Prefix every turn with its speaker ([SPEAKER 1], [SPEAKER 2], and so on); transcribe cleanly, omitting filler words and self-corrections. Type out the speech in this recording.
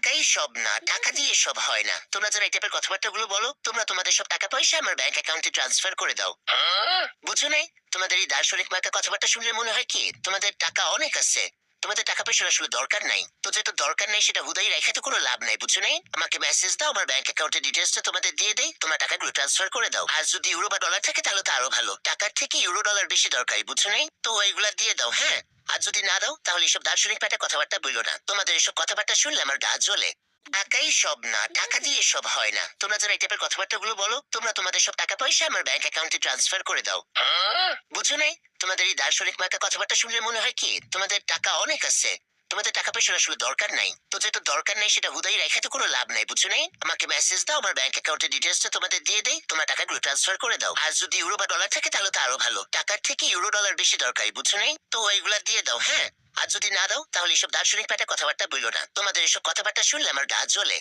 [SPEAKER 1] টাকাই সব না, টাকা দিয়ে সব হয় না। তোমরা যারা এই টাইপের কথাবার্তাগুলো বলো, তোমরা তোমাদের সব টাকা পয়সা আমার ব্যাংক অ্যাকাউন্টে ট্রান্সফার করে দাও। বুঝো নাই? তোমাদের এই দার্শনিক মার্কা কথাবার্তা শুনলে মনে হয় কি তোমাদের টাকা অনেক আছে। তোমাদের টাকা পয়সার আসলে দরকার নাই। তো যেহেতু দরকার নেই সেটা হুদাই রেখে তো কোনো লাভ নাই, বুঝছো নাই? আমাকে মেসেজ দাও, আমার ব্যাংক অ্যাকাউন্টের ডিটেলসটা তোমাদের দিয়ে দেই, তোমরা টাকাগুলো ট্রান্সফার করে দাও। আর যদি ইউরো বা ডলার থাকে তাহলে তো আরো ভালো। টাকার থেকে ইউরো ডলার বেশি দরকারি, বুঝছো নাই? তো ওইগুলা দিয়ে দাও, হ্যাঁ? আর যদি না দাও তাহলে এসব দার্শনিক প্যাটা কথাবার্তা বললো না। তোমাদের এসব কথাবার্তা শুনলে আমার গা জ্বলে। টাকাই সব না, টাকা দিয়ে সব হয় না। তোমরা যারা এই টাইপের কথাবার্তাগুলো বলো, তোমরা তোমাদের সব টাকা পয়সা আমার ব্যাংক অ্যাকাউন্টে ট্রান্সফার করে দাও। বুঝো নাই? তোমাদের এই দার্শনিক মার্কা কথাবার্তা শুনলে মনে হয় কি তোমাদের টাকা অনেক আছে। তোমাদের টাকা পয়সার আসলে দরকার নাই। তো যেহেতু দরকার নেই সেটা হুদাই রেখে তো কোনো লাভ নাই, বুঝছো নাই? আমাকে মেসেজ দাও, আমার ব্যাংক অ্যাকাউন্টের ডিটেলসটা তোমাদের দিয়ে দেই, তোমরা টাকাগুলো ট্রান্সফার করে দাও। আর যদি ইউরো বা ডলার থাকে তাহলে তো আরো ভালো। টাকার থেকে ইউরো ডলার বেশি দরকারি, বুঝছো নাই? তো ওইগুলা দিয়ে দাও, হ্যাঁ? আর যদি না দাও তাহলে এসব দার্শনিক প্যাটা কথাবার্তা বললো না। তোমাদের এসব কথাবার্তা শুনলে আমার গা জ্বলে।